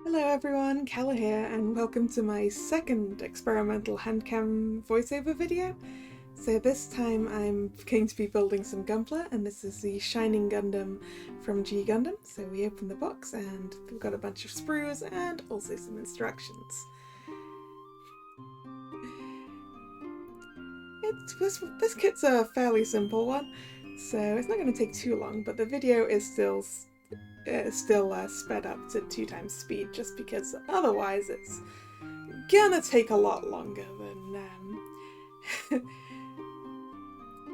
Hello everyone, Kalla here, and welcome to my second experimental handcam voiceover video. So this time I'm going to be building some Gunpla, and this is the Shining Gundam from Gundam. So we open the box and we've got a bunch of sprues and also some instructions. This kit's a fairly simple one, so it's not going to take too long, but the video is still sped up to 2 times speed, just because otherwise it's gonna take a lot longer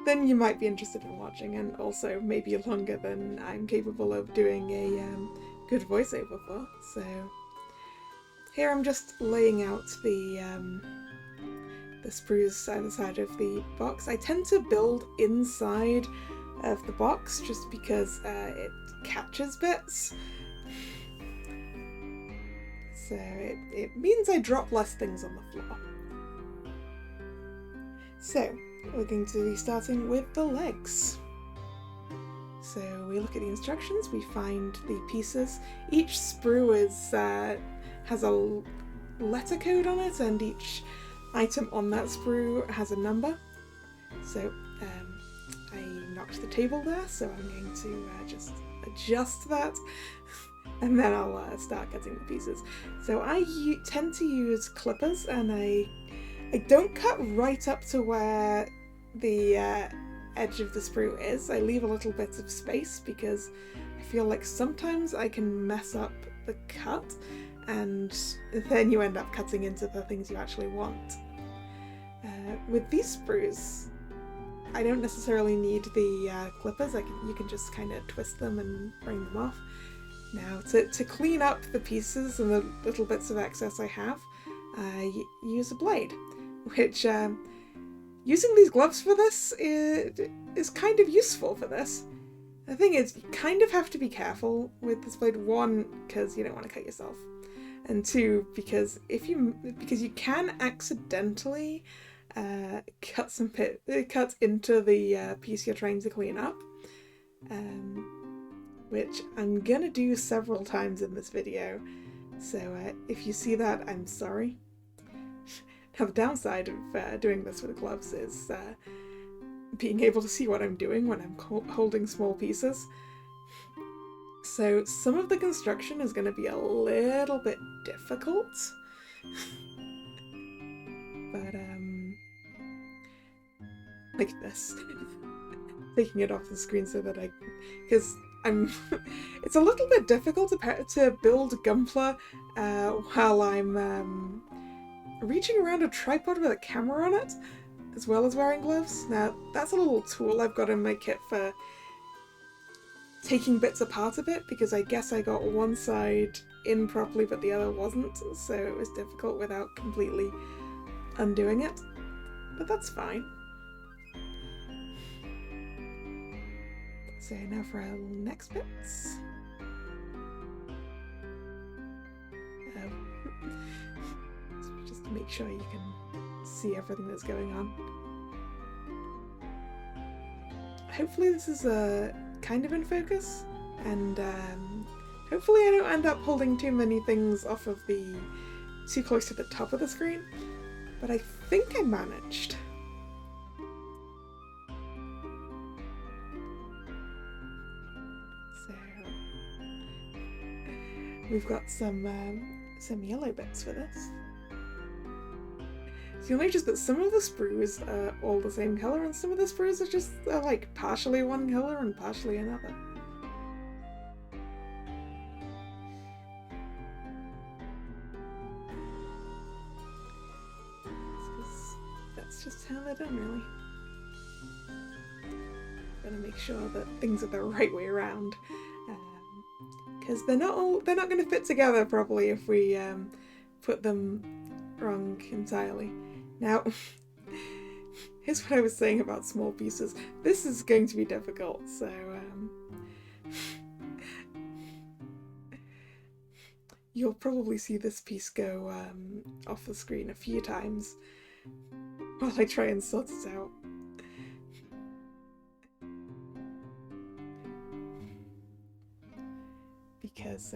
than you might be interested in watching, and also maybe longer than I'm capable of doing a good voiceover for. So here I'm just laying out the sprues either side of the box. I tend to build inside of the box just because it catches bits. So it means I drop less things on the floor. So we're going to be starting with the legs. So we look at the instructions, we find the pieces. Each sprue has a letter code on it, and each item on that sprue has a number. So I knocked the table there, so I'm going to just adjust that, and then I'll start cutting the pieces. So I tend to use clippers, and I don't cut right up to where the edge of the sprue is. I leave a little bit of space because I feel like sometimes I can mess up the cut, and then you end up cutting into the things you actually want. With these sprues, I don't necessarily need the clippers. You can just kind of twist them and bring them off. Now, to clean up the pieces and the little bits of excess I have, I use a blade, which using these gloves for this is kind of useful for this. The thing is, you kind of have to be careful with this blade. 1, because you don't want to cut yourself, and 2, because you can accidentally cut into the piece you're trying to clean up, which I'm gonna do several times in this video. So if you see that, I'm sorry. Now the downside of doing this with gloves is being able to see what I'm doing when I'm holding small pieces. So some of the construction is going to be a little bit difficult. But like this. Taking it off the screen so that because it's a little bit difficult to build Gunpla while I'm reaching around a tripod with a camera on it, as well as wearing gloves. Now, that's a little tool I've got in my kit for taking bits apart a bit, because I guess I got one side in properly but the other wasn't, so it was difficult without completely undoing it. But that's fine. So now for our next bits. Just to make sure you can see everything that's going on. Hopefully this is kind of in focus, and hopefully I don't end up holding too many things off of too close to the top of the screen, but I think I managed. So we've got some yellow bits for this. So you'll notice that some of the sprues are all the same colour, and some of the sprues are just like partially one colour and partially another. That's just how they're done, really. Gotta make sure that things are the right way around, because they're not going to fit together properly if we put them wrong entirely. Now, here's what I was saying about small pieces. This is going to be difficult, so you'll probably see this piece go off the screen a few times while I try and sort it out. Because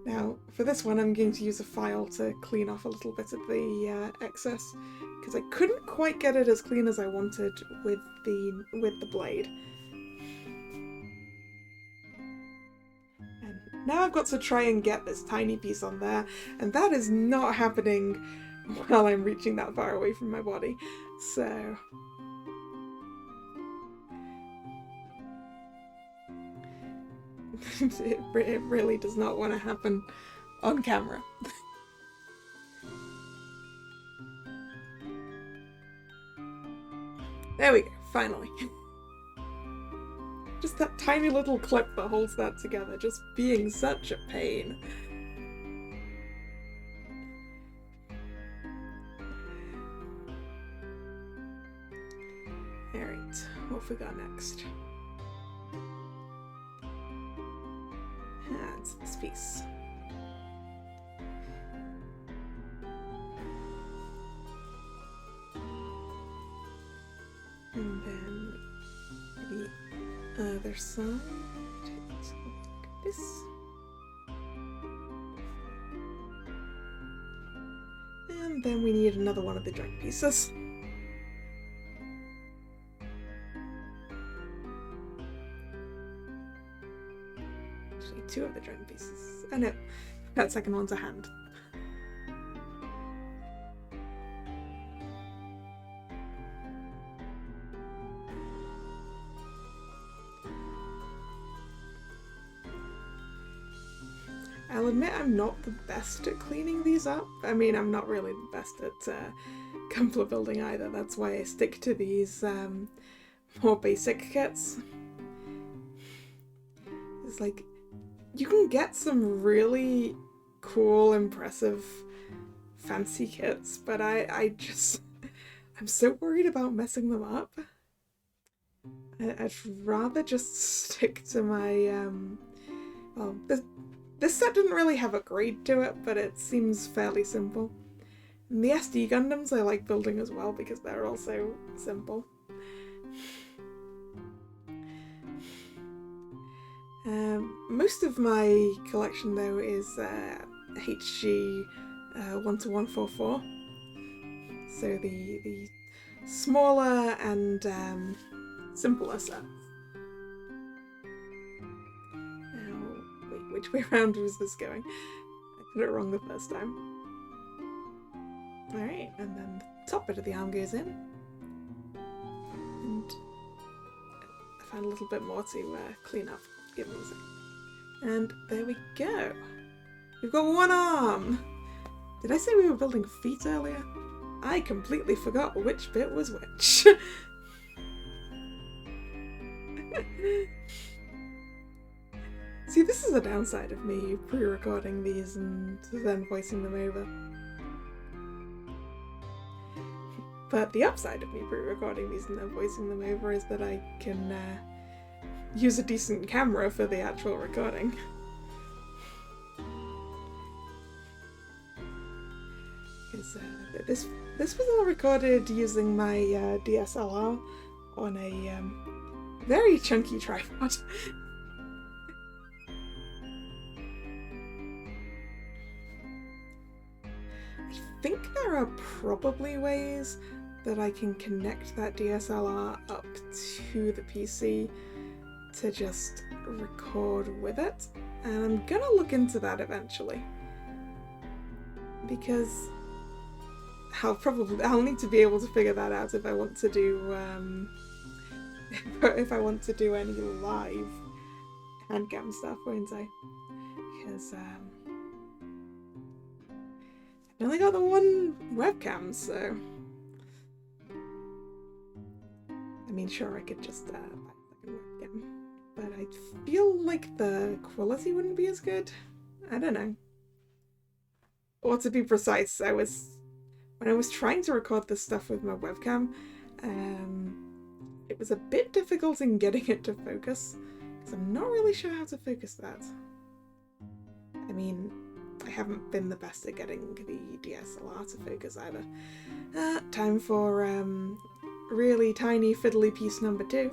Now, for this one, I'm going to use a file to clean off a little bit of the excess, because I couldn't quite get it as clean as I wanted with the blade. And now I've got to try and get this tiny piece on there, and that is not happening while I'm reaching that far away from my body. So it really does not want to happen on camera. There we go, finally. Just that tiny little clip that holds that together, just being such a pain. Alright, what have we got next? It's this piece. And then the other side, let's look at this. And then we need another one of the joint pieces. Actually, two of the joint pieces. Oh no, that second one's a hand. I'll admit I'm not the best at cleaning these up. I mean, I'm not really the best at Gunpla building either. That's why I stick to these more basic kits. It's like, you can get some really cool, impressive, fancy kits, but I'm so worried about messing them up. I'd rather just stick to my, well, this set didn't really have a grade to it, but it seems fairly simple. And the SD Gundams I like building as well because they're also simple. Most of my collection though is HG 1-144. So the smaller and simpler sets. Which way around was this going? I got it wrong the first time. Alright, and then the top bit of the arm goes in. And I found a little bit more to clean up. Give me a second. And there we go. We've got one arm! Did I say we were building feet earlier? I completely forgot which bit was which. See, this is a downside of me pre-recording these and then voicing them over. But the upside of me pre-recording these and then voicing them over is that I can use a decent camera for the actual recording. Because this was all recorded using my DSLR on a very chunky tripod. I think there are probably ways that I can connect that DSLR up to the PC to just record with it, and I'm gonna look into that eventually because I'll need to be able to figure that out if I want to do if I want to do any live handcam stuff, won't I? Because I only got the one webcam, so I mean, sure, I could just buy a second webcam, but I feel like the quality wouldn't be as good. I don't know. Or to be precise, when I was trying to record this stuff with my webcam, it was a bit difficult in getting it to focus, because I'm not really sure how to focus that. I mean, I haven't been the best at getting the DSLR to focus either. Time for really tiny fiddly piece number 2.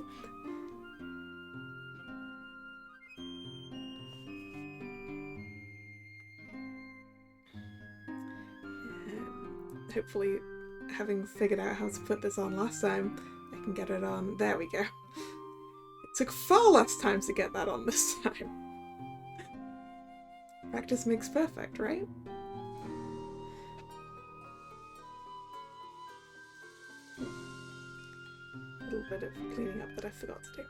hopefully, having figured out how to put this on last time, I can get it on. There we go. It took far less time to get that on this time. Practice makes perfect, right? A little bit of cleaning up that I forgot to do.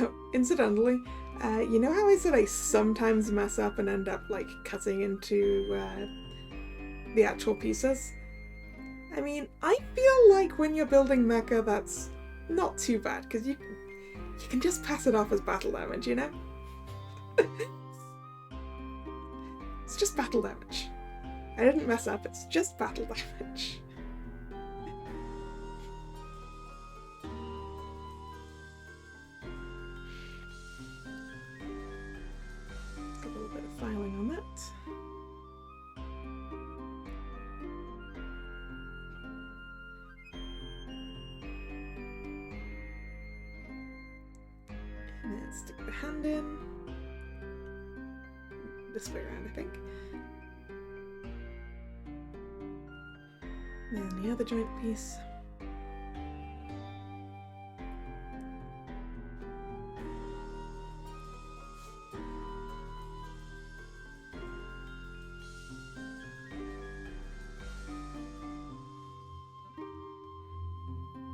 Oh, incidentally, you know how I said I sometimes mess up and end up like cutting into the actual pieces? I mean, I feel like when you're building mecha, that's not too bad, because you can just pass it off as battle damage, you know? It's just battle damage. I didn't mess up, it's just battle damage. A little bit of filing on that. And then stick the hand in. This way around, I think. And then the other joint piece.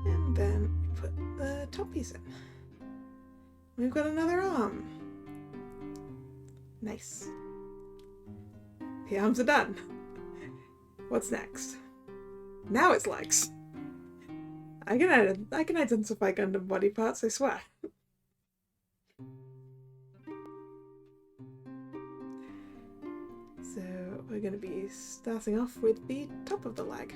And then put the top piece in. We've got another arm. Nice. The arms are done. What's next? Now it's legs. I can identify Gundam body parts, I swear. So we're going to be starting off with the top of the leg.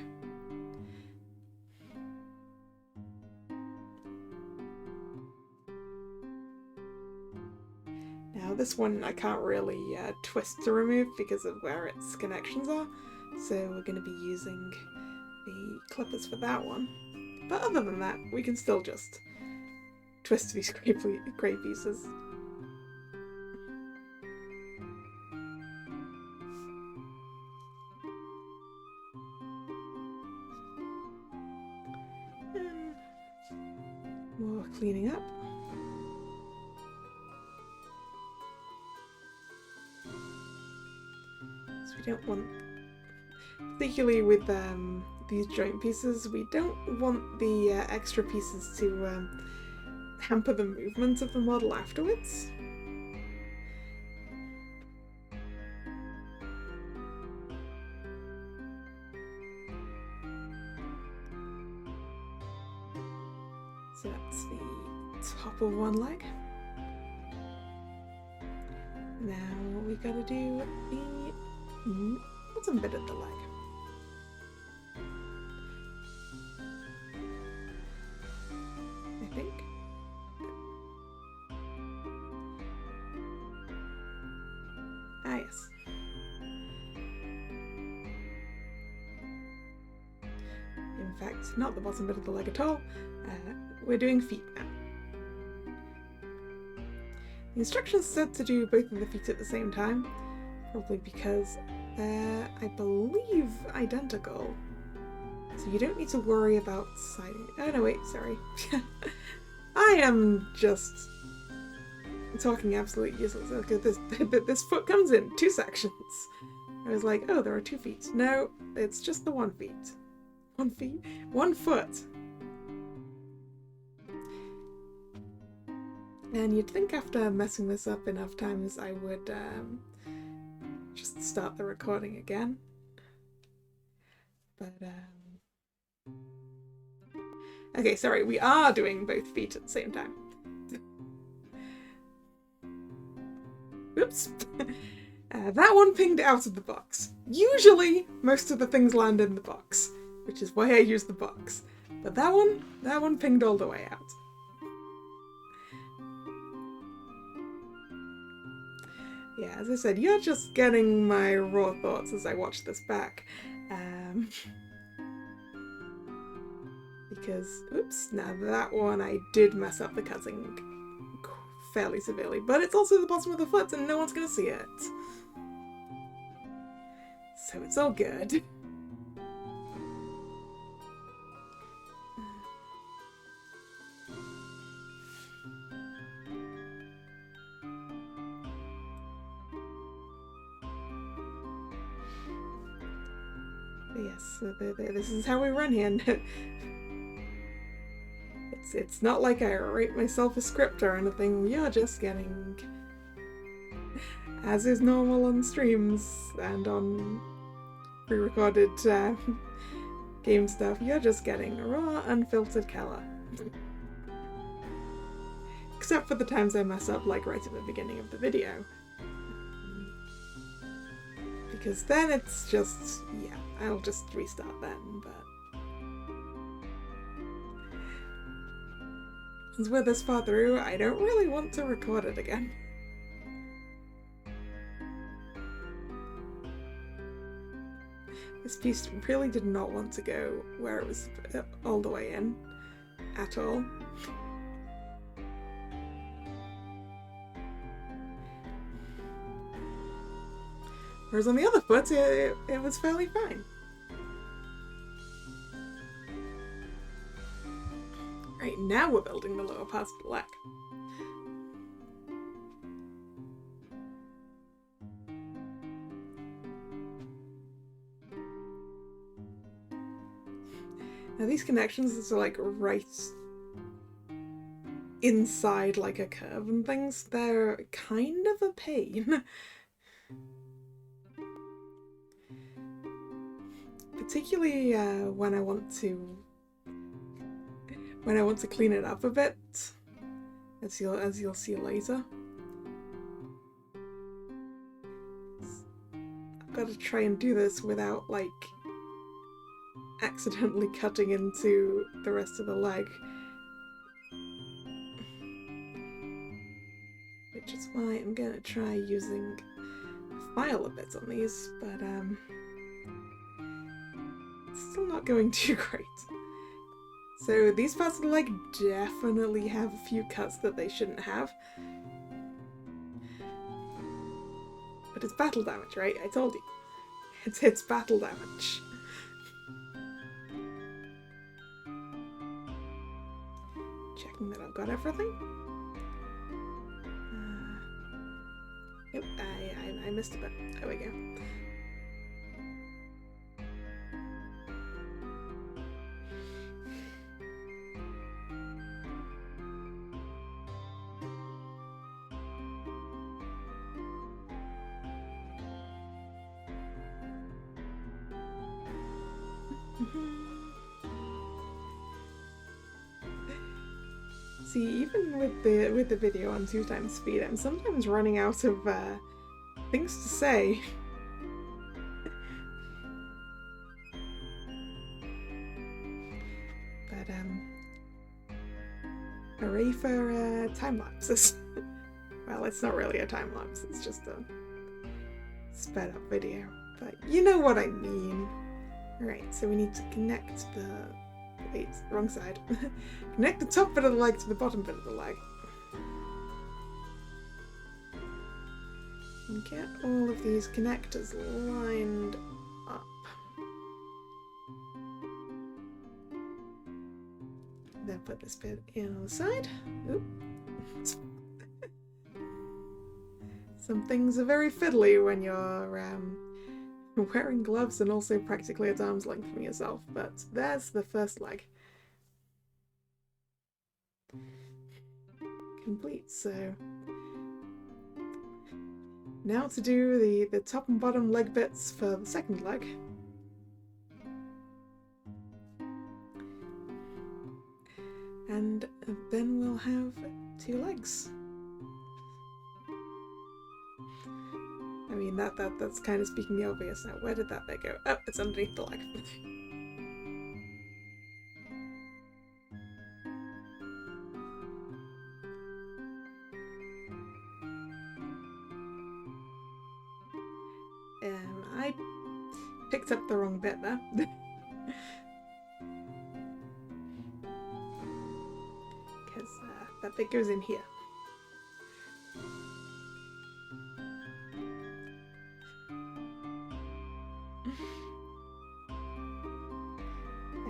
Now this one I can't really twist to remove because of where its connections are, so we're going to be using the clippers for that one. But other than that, we can still just twist these grey pieces. And more cleaning up. So we don't want, particularly with these joint pieces, we don't want the extra pieces to hamper the movement of the model afterwards. So that's the top of one leg. Now we gotta do the bottom bit of the leg. I think. Ah, yes. In fact, not the bottom bit of the leg at all. We're doing feet now. The instructions said to do both of the feet at the same time, probably because they're, I believe, identical. So you don't need to worry about siding. Oh no, wait, sorry. I am just talking absolute useless. Okay, this foot comes in 2 sections. I was like, oh, there are 2 feet. No, it's just the 1 feet. 1 feet? 1 foot. And you'd think after messing this up enough times I would just start the recording again. But, okay, sorry, we are doing both feet at the same time. Oops. That one pinged out of the box. Usually, most of the things land in the box, which is why I use the box. But that one pinged all the way out. Yeah, as I said, you're just getting my raw thoughts as I watch this back. Because, oops, now that one I did mess up the cutting fairly severely, but it's also the bottom of the foot and no one's gonna see it. So it's all good. Yes, this is how we run here. It's not like I write myself a script or anything. We are just getting, as is normal on streams and on pre-recorded game stuff, you're just getting raw, unfiltered Kalla. Except for the times I mess up, like right at the beginning of the video. Because then it's just, yeah, I'll just restart then, but... Since we're this far through, I don't really want to record it again. This piece really did not want to go where it was all the way in, at all. Whereas on the other foot, it was fairly fine. Right, now we're building the lower parts of the leg. Now these connections are like right inside like a curve and things. They're kind of a pain. Particularly when I want to clean it up a bit, as you'll see later. I've got to try and do this without like accidentally cutting into the rest of the leg, which is why I'm gonna try using a file a bit on these, but it's still not going too great. So these parts of the leg definitely have a few cuts that they shouldn't have. But it's battle damage, right? I told you. It's battle damage. Checking that I've got everything. Yep, I missed a bit. There we go. See, even with the video on 2x speed, I'm sometimes running out of things to say. But hooray for time lapses. Well, it's not really a time lapse; it's just a sped up video. But you know what I mean. Alright, so we need to connect the... Wait, wrong side. Connect the top bit of the leg to the bottom bit of the leg. And get all of these connectors lined up. Then put this bit in on the side. Oop. Some things are very fiddly when you're wearing gloves and also practically at arm's length from yourself, but there's the first leg. Complete, so now to do the top and bottom leg bits for the second leg. And then we'll have 2 legs. I mean, that's kind of speaking the obvious now. Where did that bit go? Oh, it's underneath the leg. I picked up the wrong bit there. Because that bit goes in here.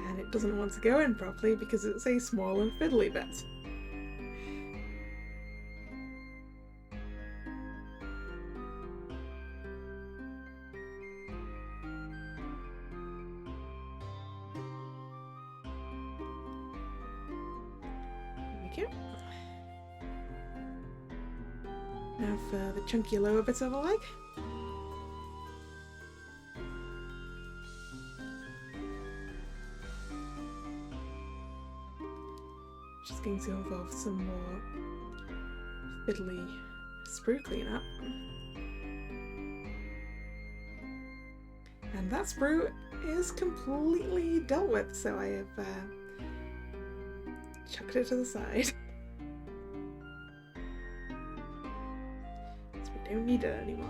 And it doesn't want to go in properly because it's a small and fiddly bit. you. Now for the chunky lower bit of the leg. Which is going to involve some more fiddly sprue cleanup. And that sprue is completely dealt with, so I have chucked it to the side. So we don't need it anymore.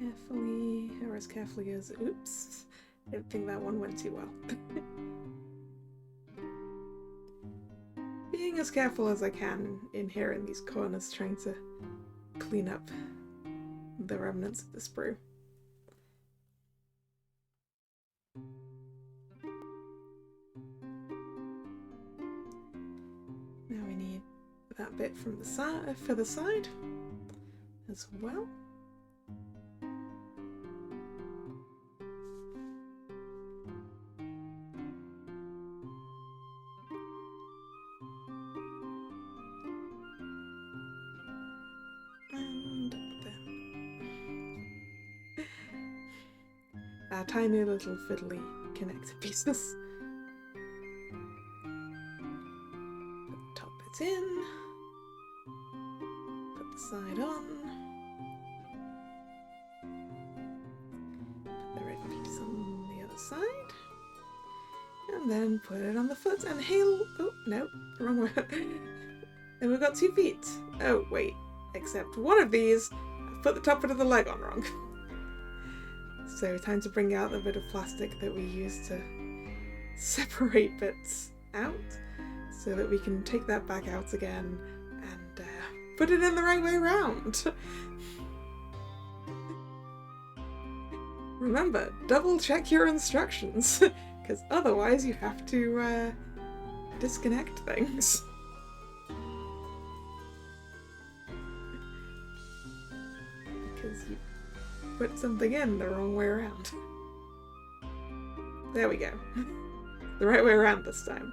Carefully, or as carefully as, oops, I don't think that one went too well. Being as careful as I can in here in these corners, trying to clean up the remnants of the sprue. Now we need that bit from the side for the side as well. Tiny little fiddly connector pieces. Put the top bit in, put the side on, put the red piece on the other side, and then put it on the foot and hail. Oh no, wrong way. And we've got 2 feet. Oh wait, except one of these, I've put the top bit of the leg on wrong. So time to bring out the bit of plastic that we used to separate bits out so that we can take that back out again and put it in the right way around. Remember, double check your instructions because otherwise you have to disconnect things. Because you put something in the wrong way around. There we go. The right way around this time.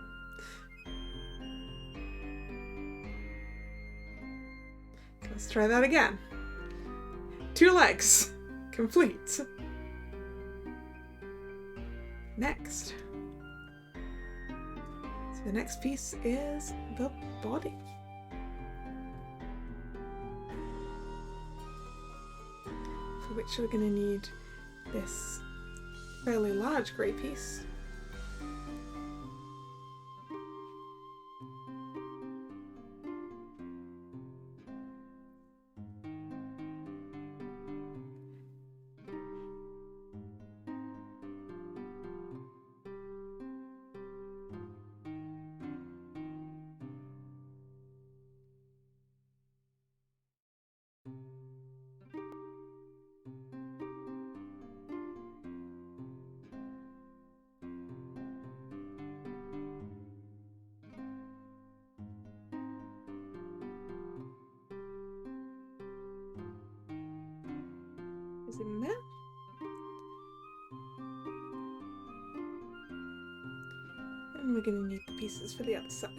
Let's try that again. 2 legs. Complete. Next. So the next piece is the body. For which we're going to need this fairly large grey piece. Is it in there? And we're going to need the pieces for the other side.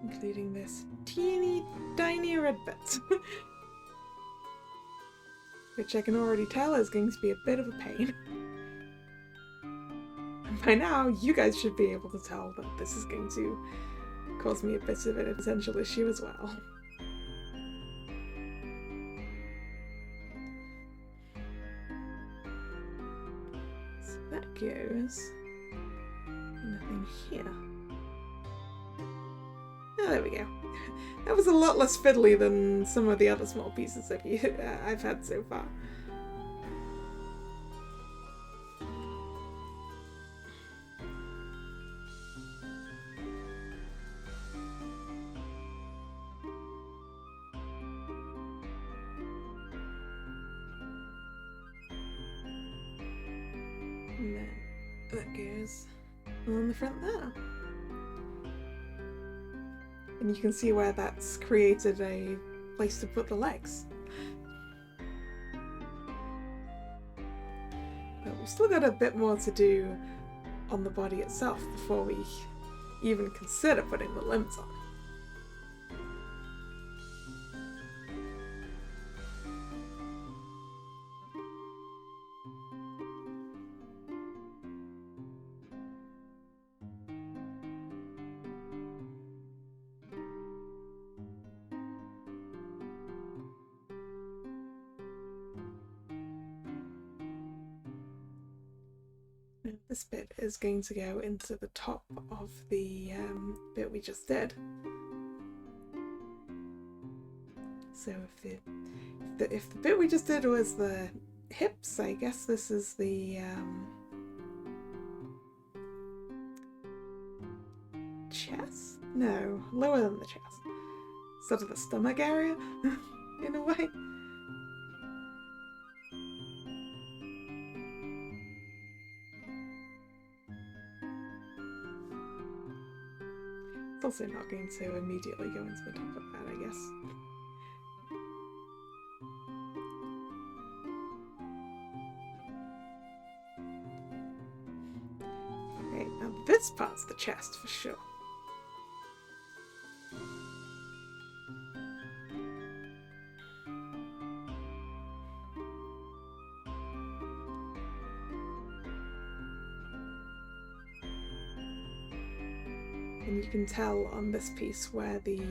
Including this teeny tiny red bit. Which I can already tell is going to be a bit of a pain. And by now, you guys should be able to tell that this is going to cause me a bit of a potential issue as well. So that goes nothing here. Oh, there we go. That was a lot less fiddly than some of the other small pieces that I've had so far. that goes on the front there. And you can see where that's created a place to put the legs. But we've still got a bit more to do on the body itself before we even consider putting the limbs on. This bit is going to go into the top of the bit we just did. So if the bit we just did was the hips, I guess this is the chest? No, lower than the chest. Sort of the stomach area, in a way. It's also not going to immediately go into the top of that, I guess. Okay, now this part's the chest for sure. And you can tell on this piece where the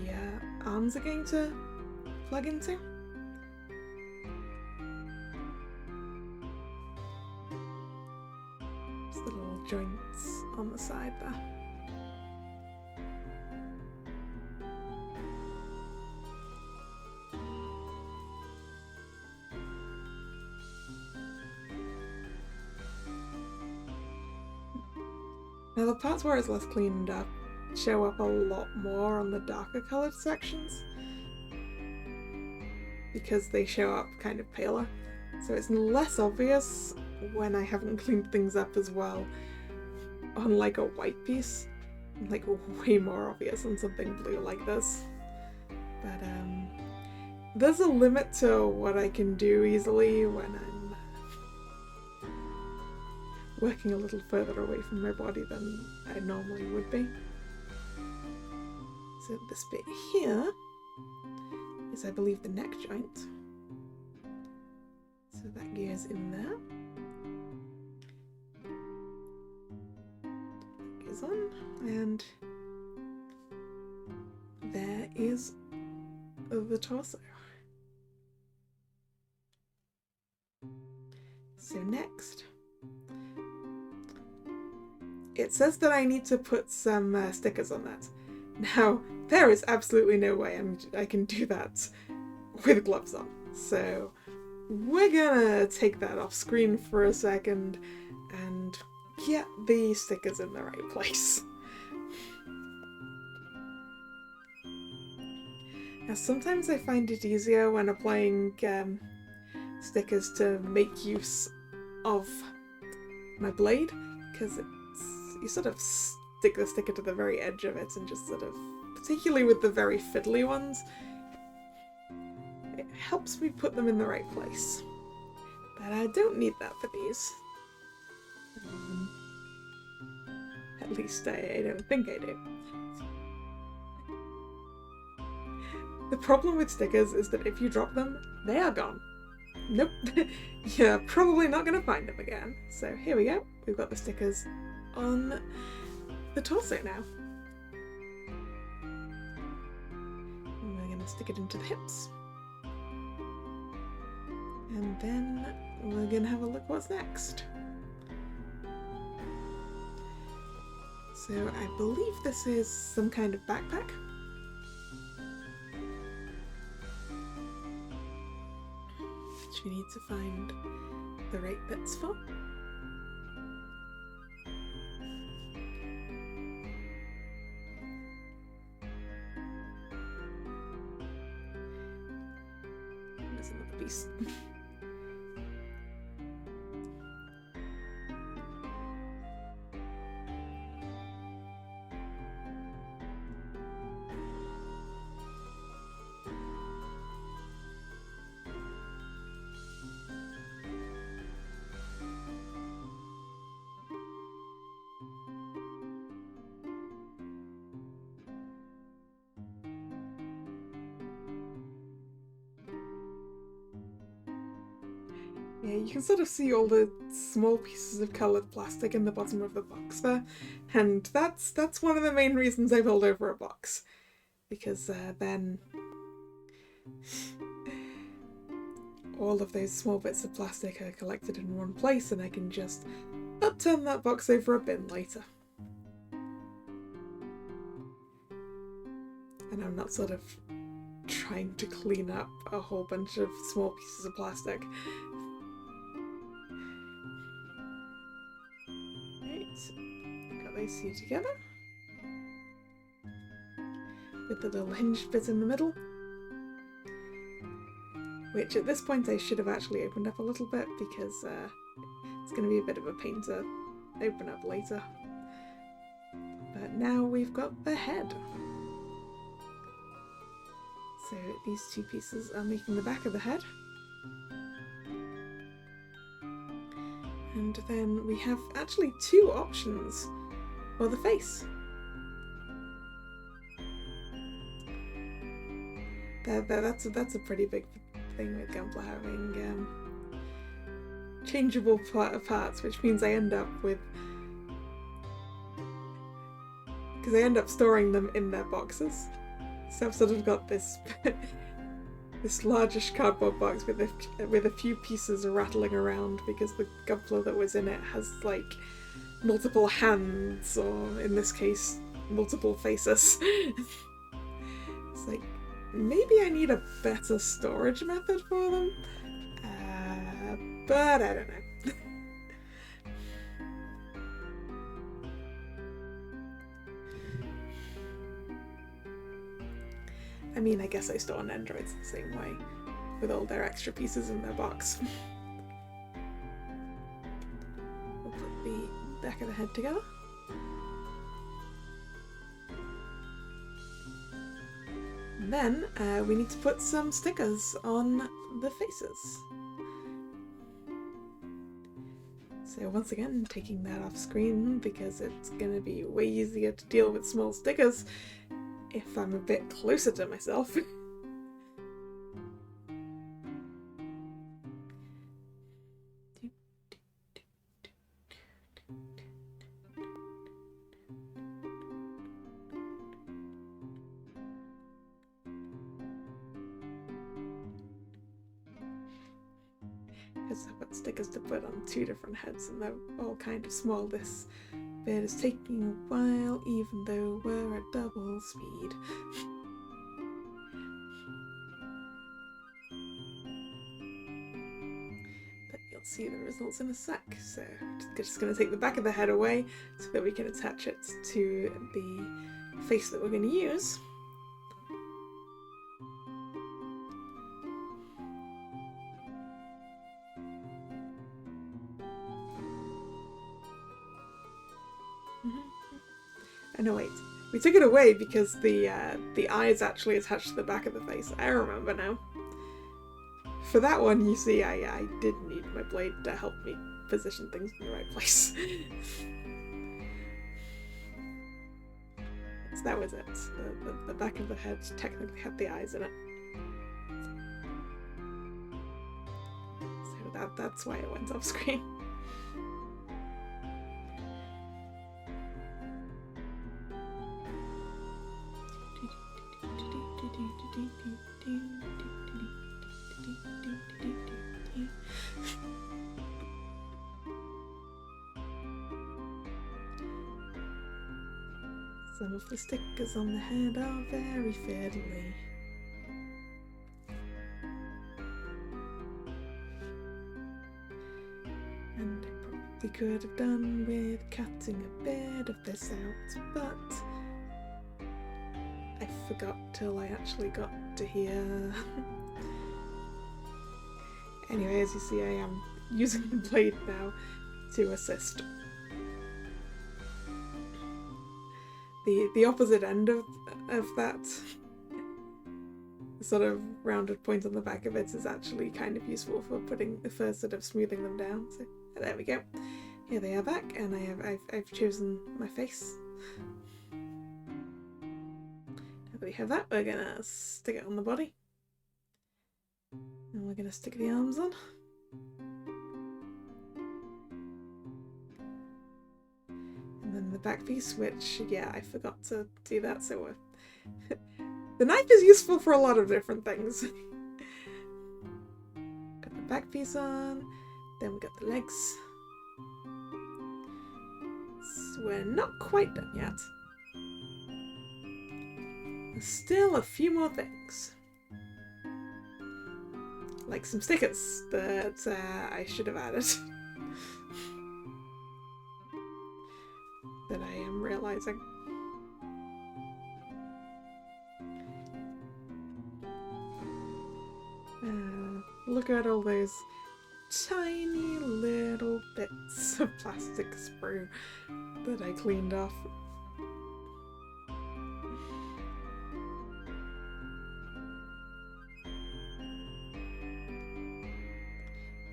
arms are going to plug into. Just the little joints on the side there. Now the parts where it's less cleaned up show up a lot more on the darker coloured sections because they show up kind of paler, so it's less obvious when I haven't cleaned things up as well on like a white piece, like way more obvious on something blue like this. But there's a limit to what I can do easily when I'm working a little further away from my body than I normally would be. So this bit here is, I believe, the neck joint. So that goes in there. That goes on, and there is the torso. So next, it says that I need to put some stickers on that. Now, there is absolutely no way I can do that with gloves on. So we're gonna take that off screen for a second and get the stickers in the right place. Now, sometimes I find it easier when applying stickers to make use of my blade, because you sort of stick the sticker to the very edge of it and just sort of, particularly with the very fiddly ones, it helps me put them in the right place. But I don't need that for these. At least I don't think I do. The problem with stickers is that if you drop them, they are gone. Nope. You're probably not going to find them again. So here we go. We've got the stickers on the torso now. And we're going to stick it into the hips. And then we're going to have a look what's next. So I believe this is some kind of backpack. Which we need to find the right bits for. There's another piece. Yeah, you can sort of see all the small pieces of coloured plastic in the bottom of the box there, and that's one of the main reasons I build over a box, because then all of those small bits of plastic are collected in one place and I can just upturn that box over a bin later. And I'm not sort of trying to clean up a whole bunch of small pieces of plastic. Right, got those two together. With the little hinged bit in the middle. Which at this point I should have actually opened up a little bit because it's going to be a bit of a pain to open up later. But now we've got the head. So these two pieces are making the back of the head. And then we have actually two options for the face. That's a pretty big thing with Gunpla having changeable parts, which means I end up with, because I end up storing them in their boxes. So I've sort of got this this largish cardboard box with a few pieces rattling around because the Gunpla that was in it has like multiple hands, or in this case, multiple faces. It's like, maybe I need a better storage method for them, but I don't know. I mean, I guess I store on Androids the same way, with all their extra pieces in their box. We'll put the back of the head together. And then we need to put some stickers on the faces. So once again, taking that off screen because it's going to be way easier to deal with small stickers if I'm a bit closer to myself. Because I've got stickers to put on two different heads and they're all kind of small. This bit is taking a while even though we're at double speed. But you'll see the results in a sec. So just going to take the back of the head away so that we can attach it to the face that we're going to use. Oh no, wait. We took it away because the eye is actually attached to the back of the face. I remember now. For that one, you see, I did need my blade to help me position things in the right place. So that was it. The back of the head technically had the eyes in it. So that's why it went off screen. Some of the stickers on the head are very fiddly. And I probably could have done with cutting a bit of this out, but I forgot till I actually got to here. Anyway, as you see, I am using the blade now to assist. The opposite end of that sort of rounded point on the back of it is actually kind of useful for sort of smoothing them down. So there we go. Here they are back, and I've chosen my face. Now that we have that, we're gonna stick it on the body, and we're gonna stick the arms on. back piece, which, yeah, I forgot to do that, so the knife is useful for a lot of different things. Got the back piece on, then we got the legs. So we're not quite done yet. There's still a few more things. Like some stickers that I should have added. That I am realizing. Look at all those tiny little bits of plastic sprue that I cleaned off.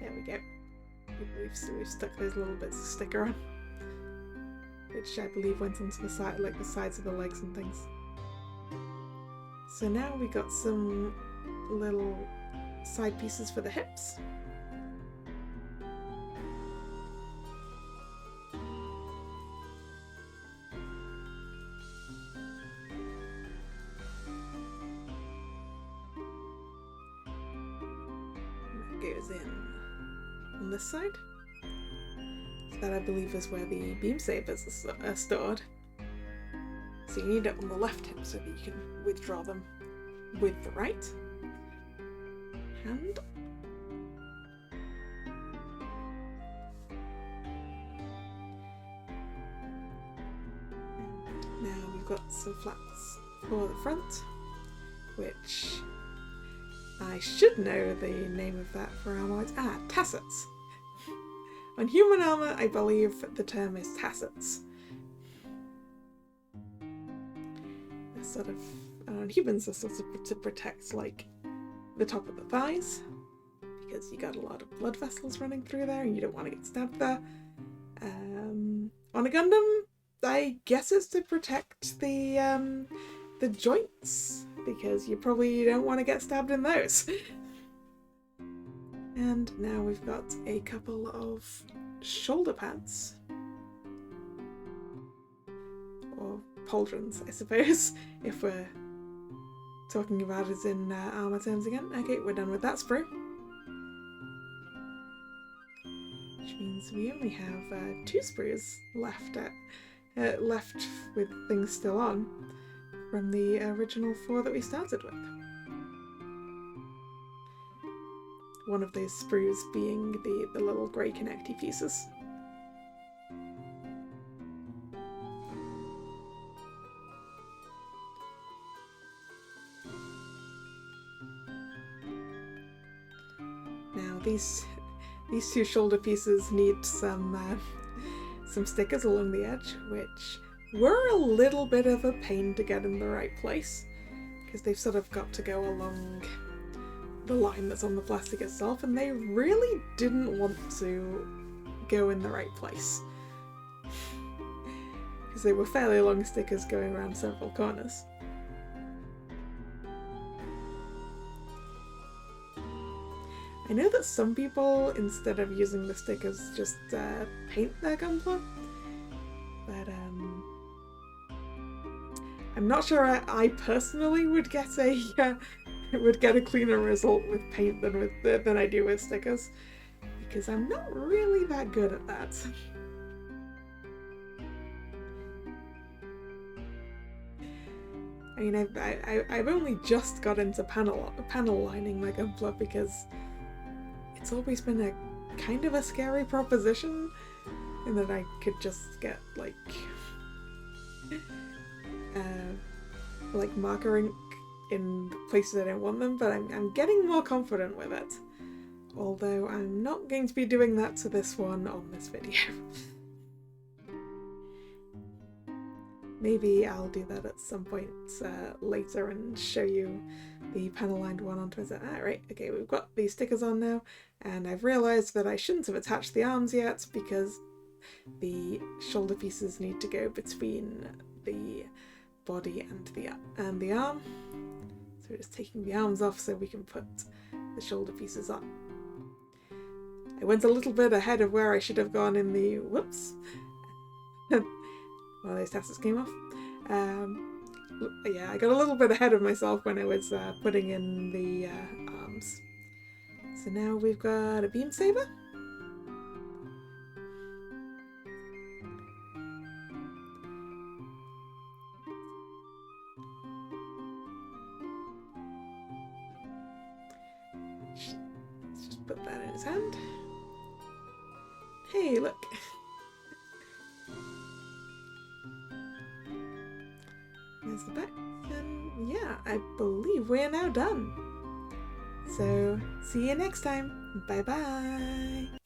There we go. We've stuck those little bits of sticker on, which I believe went onto the side, like the sides of the legs and things. So now we got some little side pieces for the hips. And that goes in on this side. So that I believe is where the beam sabers are stored. So you need it on the left hip so that you can withdraw them with the right hand. And now we've got some flaps for the front, which I should know the name of that for armor. Tassets. On human armor, I believe the term is tassets. They're sort of, on humans, they're sort of to protect, like, the top of the thighs, because you got a lot of blood vessels running through there and you don't want to get stabbed there. On a Gundam, I guess it's to protect the joints, because you probably don't want to get stabbed in those. And now we've got a couple of shoulder pads, or pauldrons, I suppose, if we're talking about it in armor terms again. Okay, we're done with that sprue. Which means we only have 2 sprues left left with things still on from the original 4 that we started with. One of those sprues being the little grey connecty pieces. Now these 2 shoulder pieces need some stickers along the edge, which were a little bit of a pain to get in the right place, because they've sort of got to go along the line that's on the plastic itself, and they really didn't want to go in the right place. Because they were fairly long stickers going around several corners. I know that some people, instead of using the stickers, just paint their Gunpla, but I'm not sure I personally would get a cleaner result with paint than I do with stickers, because I'm not really that good at that. I mean, I've only just got into panel lining my Gunpla because it's always been a kind of a scary proposition, in that I could just get like marker ink in places I don't want them, but I'm getting more confident with it. Although I'm not going to be doing that to this one on this video. Maybe I'll do that at some point later and show you the panel-lined one onto it. Right, okay, we've got these stickers on now, and I've realised that I shouldn't have attached the arms yet because the shoulder pieces need to go between the body and the arm. So we're just taking the arms off so we can put the shoulder pieces on. I went a little bit ahead of where I should have gone in the... whoops! One of those tassels came off. Yeah, I got a little bit ahead of myself when I was putting in the arms. So now we've got a beam saber. Let's just put that in his hand. Hey, look. There's the back. And yeah, I believe we're now done. So, see you next time. Bye bye.